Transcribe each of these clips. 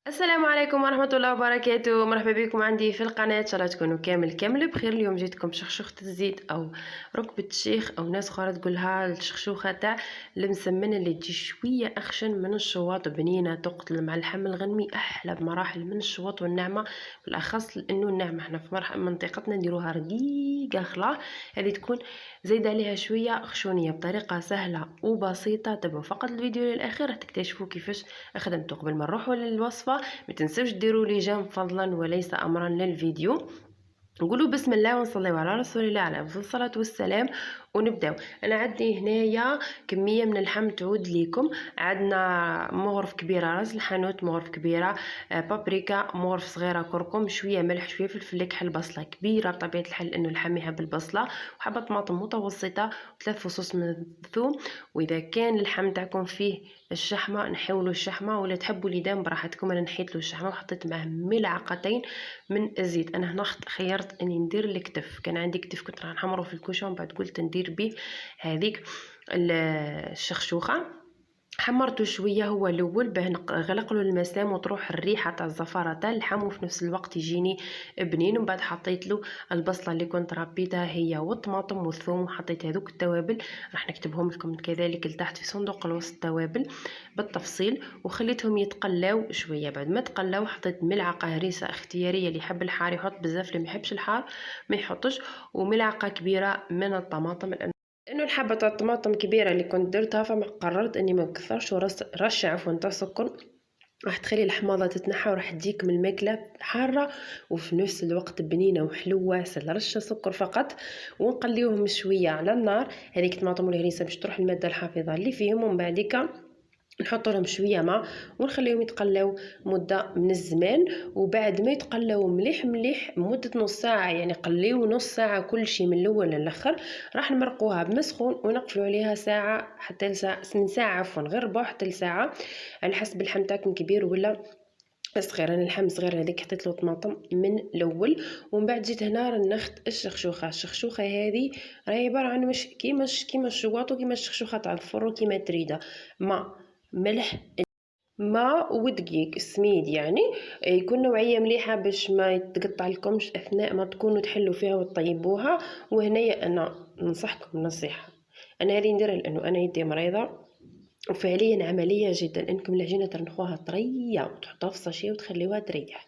السلام عليكم ورحمة الله وبركاته. مرحبا بكم عندي في القناة. إن شاء الله تكونوا كامل بخير. اليوم جيتكم شخشوخة الزيت أو ركبة الشيخ أو ناس أخرى تقولها الشخشوخة تاع المسمن اللي تجي شوية أخشن من الشواط، بنينة تقتل مع اللحم الغنمي، أحلى بمراحل من الشواط والنعمة، بالأخص لأنه النعمة احنا في منطقتنا نديروها رقيقة خلا. هذه تكون زايد عليها شوية خشونية بطريقة سهلة وبسيطة. تبعوا فقط الفيديو للآخر راح تكتشفوا كيفاش خدمته. قبل ما نروحوا للوصفة ما تنسوش ديروا لي جيم فضلا وليس امرا للفيديو. نقولوا بسم الله ونصليوا على رسول الله عليه افضل الصلاه والسلام ونبداو. انا عندي هنايا كميه من اللحم تعود ليكم. عندنا مغرف كبيره راس الحانوت، مغرف كبيره بابريكا، مغرف صغيره كركم، شويه ملح، شويه فلفل الكحل، بصله كبيره بطبيعه الحال لانه اللحم يحب البصله، وحبه طماطم متوسطه، وثلاث فصوص من الثوم. واذا كان اللحم تاعكم فيه الشحمه نحولوا الشحمه، ولا تحبوا ليدام براحتكم. انا نحيت له الشحمه وحطيت معاه ملعقتين من الزيت. انا هنا خيرت اني ندير الكتف، كان عندي كتف كنت راح نحمره في الكوشه، ومن بعد قلت ندير به هذيك الشخشوخه. حمرته شويه هو الاول باه نغلق له المسام وتروح الريحه تاع الزفاره تاع اللحم، وفي نفس الوقت يجيني بنين. ومن بعد حطيت له البصله اللي كنت ربيتها هي والطماطم والثوم، وحطيت هذوك التوابل راح نكتبهم لكم كذلك لتحت في صندوق الوصف التوابل بالتفصيل، وخليتهم يتقلاو شويه. بعد ما تقلاو حطيت ملعقه هريسه اختياريه، اللي يحب الحار يحط بزاف، اللي ما يحبش الحار ما يحطش، وملعقه كبيره من الطماطم. لانه الحبه تاع الطماطم كبيره اللي كنت درتها، فما قررت اني ما نكثرش ورش عفوا تاع سكر، راح تخلي الحماضه تتنحى وراح تجيك من الماكله حاره وفي نفس الوقت بنينه وحلوه. عسل رشه سكر فقط، ونقليوهم شويه على النار. هذيك الطماطم والهريسه باش تروح الماده الحافظه اللي فيهم، ومن بعديك نحط لهم شويه ماء ونخليهم يتقلاو مده من الزمان. وبعد ما يتقلاو مليح مده نص ساعه، يعني قليو نص ساعه كل شيء من الاول للاخر، راح نمرقوها بمسخون ونقفلوا عليها ساعه حتى لساعه، من ساعه عفوا غير ربع حتى لساعه على حسب اللحم تاعكم كبير ولا صغير. انا اللحم صغير هذيك حطيت له طماطم من الاول. ومن بعد جيت هنا رنخت الشخشوخه هذه راهي عباره عن مش كيما الشواط وكيما الشخشوخه تاع الفرو كيما تريده. ماء، ملح، ماء ودقيق سميد، يعني يكون نوعيه مليحه باش ما يتقطع لكمش اثناء ما تكونوا تحلوا فيها وتطيبوها. وهنايا انا ننصحكم نصيحه، انا هذه نديرها لانه انا يدي مريضه، وفعليا عمليه جدا انكم العجينه ترنخوها طريه وتحطوها في الساشيه وتخليوها تريح.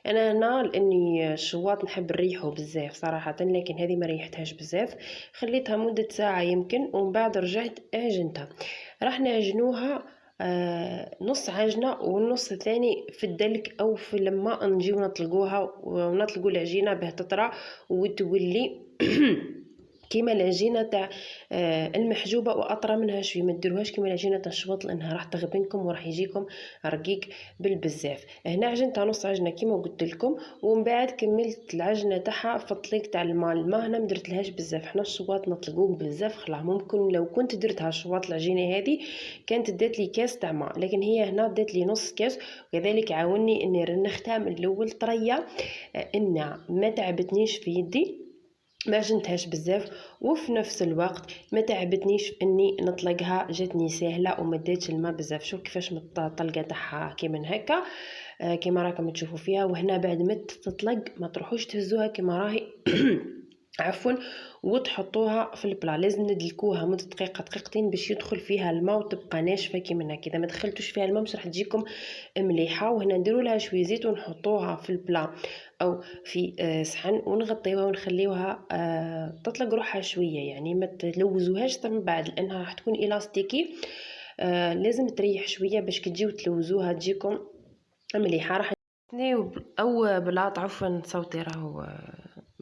انا هنا لاني الشواط نحب نريحه بزاف صراحه، لكن هذه ما ريحتهاش بزاف، خليتها مده ساعه يمكن، ومن بعد رجعت عجنتها. راح نعجنوها نص عجنه والنص الثاني في الدلك او في لما نجيو نطلقوها ونطلقوا العجينه باه تطرى وتولي كيما العجينه تاع المحجوبه واطرى منها شويه. ما ديروهاش كيما العجينه تاع الشواط لانها راح تغبنكم وراح يجيكم رقيق بالبزاف. هنا عجنتها نص عجنه كيما قلت لكم، ومن بعد كملت العجنه تاعها في الطليق تاع الماء هنا ما درتلهاش بزاف، حنا الشواط نطلقوه بزاف خلا. ممكن لو كنت درتها الشواط العجينه هذه كانت دات لي كاس تاع ماء، لكن هي هنا دات لي نص كاس. وكذلك عاوني اني رنختها من الاول طريه، انها ما تعبتنيش في يدي، ما عجنتهاش بزاف، وفي نفس الوقت ما تعبتنيش في اني نطلقها، جاتني سهله وما ديتش الماء بزاف. شوف كيفاش الطلقه تاعها كيما هكا كيما راكم تشوفوا فيها. وهنا بعد ما تطلق ما تروحوش تهزوها كيما راهي عفوا وتحطوها في البلا، لازم ندلكوها مده دقيقه دقيقتين باش يدخل فيها الماء وتبقى ناشفه كيما هكا. اذا ما دخلتوش فيها الماء مش راح تجيكم مليحه. وهنا نديروا لها شويه زيت ونحطوها في البلا او في صحن ونغطيوها ونخليوها تطلق روحها شويه، يعني ما تلوزوهاش من بعد لانها راح تكون الاستيكي. لازم تريح شويه باش كتجيو تلوزوها تجيكم مليحه. راح او بلاط عفوا صوتي راهو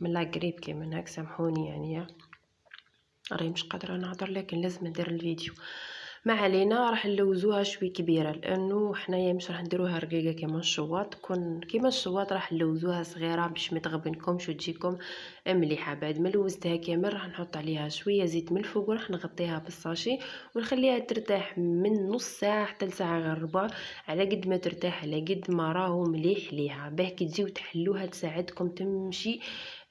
من لا قريب كيما هاك، سامحوني يعني راهي مش قادره نهضر لكن لازم ندير الفيديو. ما علينا، راح نلوزوها شوي كبيره لانه حنايا مش راح نديروها رقيقه كيما الشواط، تكون كيما الشواط راح نلوزوها صغيره باش ما تغبنكمش وتجيكم مليحه. بعد ما لوزتها كامل راح نحط عليها شويه زيت من الفوق وراح نغطيها بالساشي ونخليها ترتاح من نص ساعه حتى لساعه غير ربع، على قد ما ترتاح على قد ما راهو مليح ليها، باه كي تجيو تحلوها تساعدكم تمشي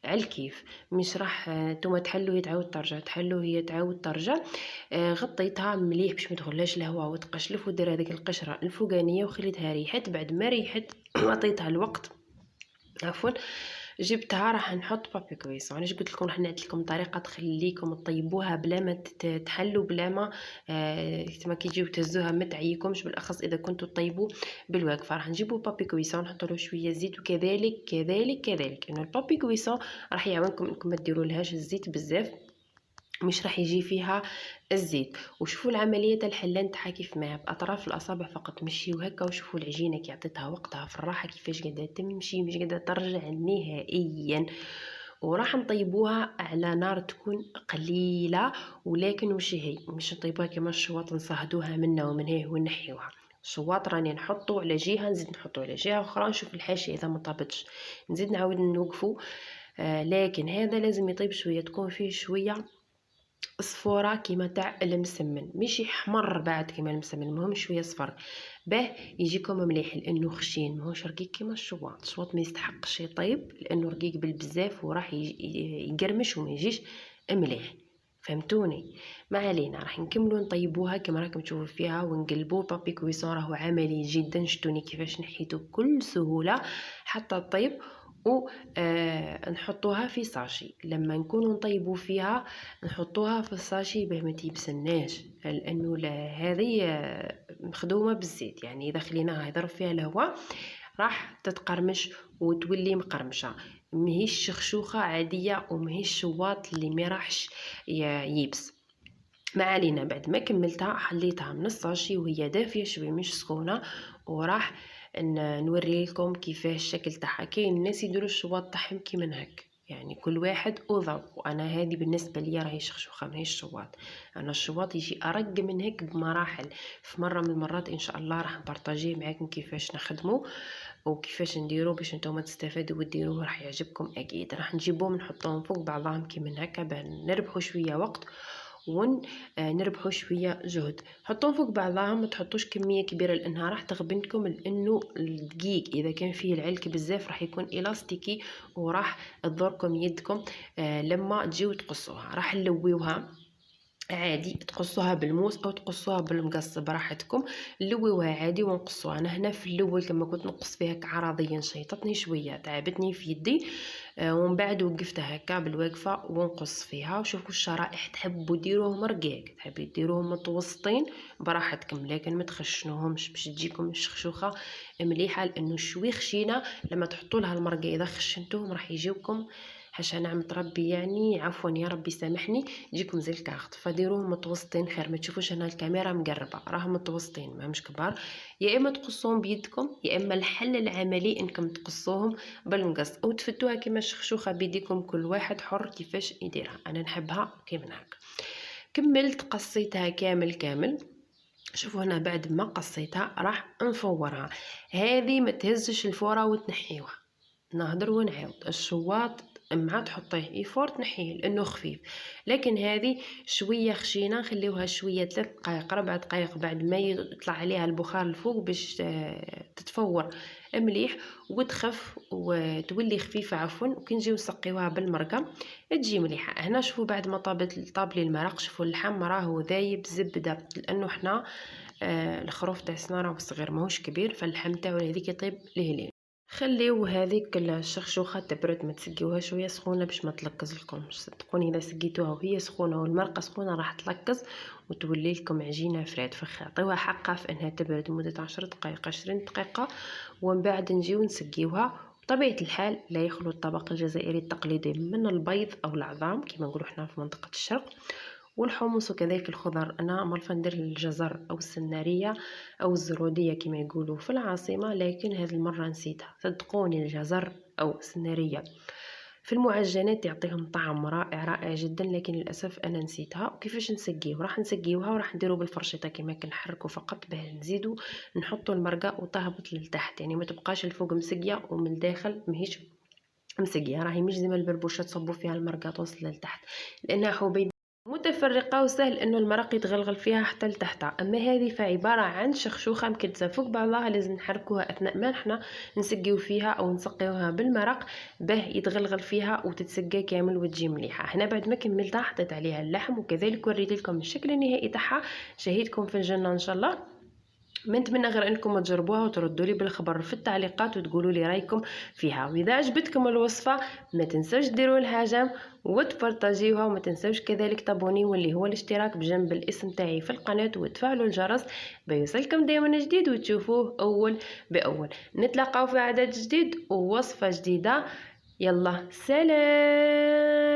على الكيف. مش راح نتوما تحلو هي تعاود ترجع، تحلو هي تعاود ترجع. غطيتها مليح باش ما تدخلهاش الهواء وتقشلف، ودير هذيك القشره الفوقانيه وخليتها ريحت. بعد ما ريحت عطيتها الوقت، عفوا، جبتها راح نحط بابي كويسون. علاش قلت لكم راح نعطي لكم طريقه تخليكم تطيبوها بلا ما تحلوا، بلا ما كما كيجيو تهزوها ما تعيكمش، بالاخص اذا كنتوا تطيبوا بالواقفه. راح نجيبوا بابي كويسون نحطوا له شويه زيت، وكذلك كذلك كذلك انه البابي كويسون راح يعاونكم انكم ما ديروا لهاش الزيت بزاف، مش راح يجي فيها الزيت. وشوفوا العمليه تاع الحله نتاعها كيف ما باطراف الاصابع فقط مشيو هكا، وشوفوا العجينه كي عطيتها وقتها في الراحه كيفاش قاعده تمشي، مش قاعده ترجع نهائيا. وراح نطيبوها على نار تكون قليله، ولكن وش هي مش نطيبوها كما الشواط نصهدوها منا ومن هيه ونحيوها. الشواط راني نحطو على جهه، نزيد نحطو على جهه اخرى، نشوف الحاشيه اذا ما طابتش نزيد نعاود نوقفو. لكن هذا لازم يطيب شويه، تكون فيه شويه صفورة كيما تاع المسمن، ماشي حمر بعد كيما المسمن، المهم شويه صفر باه يجيكم مليح، لانه خشين ماهوش رقيق كيما الشواط. الشواط ما يستحقش يطيب لانه رقيق بالبزاف وراح يقرمش وما يجيش مليح، فهمتوني؟ ما علينا، راح نكملوا نطيبوها كما راكم تشوفوا فيها ونقلبوا. بابي كويسون راهو عملي جدا، شتوني كيفاش نحيته بكل سهوله حتى طيب. و نحطوها في ساشي، لما نكونوا نطيبوا فيها نحطوها في الساشي باه ما تيبسناش، لانه هذه مخدومه بالزيت، يعني اذا خليناها يضرب فيها الهواء راح تتقرمش وتولي مقرمشه، ماهيش شخشوخه عاديه وماهيش شواط اللي ما راحش يبس. ما علينا، بعد ما كملتها حليتها من الساشي وهي دافيه شويه مش سخونه، وراح نوري لكم كيفاش الشكل تاعها. كاين الناس يديروا الشواط تاعهم كيما هكا، يعني كل واحد وذوق، وانا هذه بالنسبه لي راهي شخشوخه ماهيش الشواط. انا الشواط يجي ارق من هيك بمراحل. في مره من المرات ان شاء الله راح نبارطاجيه معاكم كيفاش نخدمه وكيفاش نديرو باش نتوما تستفادوا وديروه، راح يعجبكم اكيد. راح نجيبهم نحطهم فوق بعضهم كيما هكا باه نربحوا شويه وقت ونربحوا شويه جهد. حطوهم فوق بعضهم، ما تحطوش كميه كبيره لانها راح تغبنكم، لانه الدقيق اذا كان فيه العلك بزاف راح يكون الاستيكي وراح تضركم يدكم لما تجيو تقصوها. راح نلويوها عادي، تقصوها بالموس او تقصوها بالمقص براحتكم، نلويوها عادي ونقصوها. انا هنا في الاول كما كنت نقص فيها عرضيا شيطتني شويه، تعبتني في يدي، ومن بعد وقفتها هكا بالواقفه ونقص فيها. وشوفوا الشرائح، تحبوا ديروهم رقاق تحبوا ديروهم متوسطين براحتكم، لكن ما تخشنوهمش باش تجيكم الشخشوخه مليحه، لانه شوي خشينه لما تحطوا لها المرقه اذا خشنتوهم راح يجيوكم حاشا نعمة ربي، يعني عفوا يا ربي سامحني، يجيكم زي الكارت. فديروهم متوسطين خير، ما تشوفوش هنا الكاميرا مقربه، راهم متوسطين ما مش كبار. يا اما تقصوهم بيدكم، يا اما الحل العملي انكم تقصوهم بالمقص او تفتوها كما الشخشوخه بيديكم، كل واحد حر كيفاش يديرها. انا نحبها كيما هكا. كملت قصيتها كامل. شوفوا هنا بعد ما قصيتها راح نفورها. هذه ما تهزش الفوره وتنحيوها، نهضر ونعاود. الشواط مع تحطيه يفور تنحيه لانه خفيف، لكن هذه شويه خشينه، نخليوها شويه 3 دقائق 4 دقائق بعد ما يطلع عليها البخار الفوق باش تتفور مليح وتخف وتولي خفيفه عفوا. وكي نجيو نسقيوها بالمرقه تجي مليحه. هنا شوفوا بعد ما طاب لي المرق، شوفوا اللحم راهو ذايب زبده، لانه حنا الخروف تاع السنه راهو صغير ماهوش كبير، فاللحم تاعو هذيك يطيب لهلين. خليو هذيك الشخشوخه تبرد، ما تسقيوها شويه سخونه باش ما تلكز لكم. صدقوني اذا سقيتوها وهي سخونه والمرقه سخونه راح تلكز وتولي لكم عجينه فريد فخ. عطيوها حقها في انها تبرد مده 10 دقائق 20 دقيقه، ومن بعد نجيو نسقيوها. بطبيعه الحال لا يخلو الطبق الجزائري التقليدي من البيض او العظام كما نقولوا حنا في منطقه الشرق، والحمص وكذلك الخضر. انا مرفا ندير الجزر او السناريه او الزروديه كما يقولوا في العاصمه، لكن هذه المره نسيتها. صدقوني الجزر او السناريه في المعجنات يعطيهم طعم رائع جدا، لكن للاسف انا نسيتها. وكيفاش نسقيه؟ راح نسقيوها وراح نديرو بالفرشيطه كما كنحركوا فقط باه نزيدو نحطوا المرقه وتهبط للتحت، يعني ما تبقاش الفوق مسقيه ومن الداخل ماهيش مسقيه. راهي مش زي ما البربوشه تصبوا فيها المرقه توصل للتحت، لانها حبيب متفرقة وسهل انه المرق يتغلغل فيها حتى لتحت. اما هذه فعبارة عن شخشوخة مكدسة فوق بعضها، لازم نحركوها اثناء ما نحنا نسقيو فيها او نسقيوها بالمرق باه يتغلغل فيها وتتسقى كامل وتجي مليحة. هنا بعد ما كملتها حطيت عليها اللحم وكذلك وريت لكم الشكل النهائي تاعها. شهيتكم في الجنة ان شاء الله. ما نتمنى غير انكم تجربوها وتردوا لي بالخبر في التعليقات وتقولوا لي رايكم فيها. واذا عجبتكم الوصفه ما تنسوش ديروا لها جيم وتبارطاجيوها، وما تنسوش كذلك تابوني واللي هو الاشتراك بجنب الاسم تاعي في القناه وتفعلوا الجرس بيوصلكم دائما جديد وتشوفوه اول باول. نتلاقاو في عدد جديد ووصفه جديده. يلا سلام.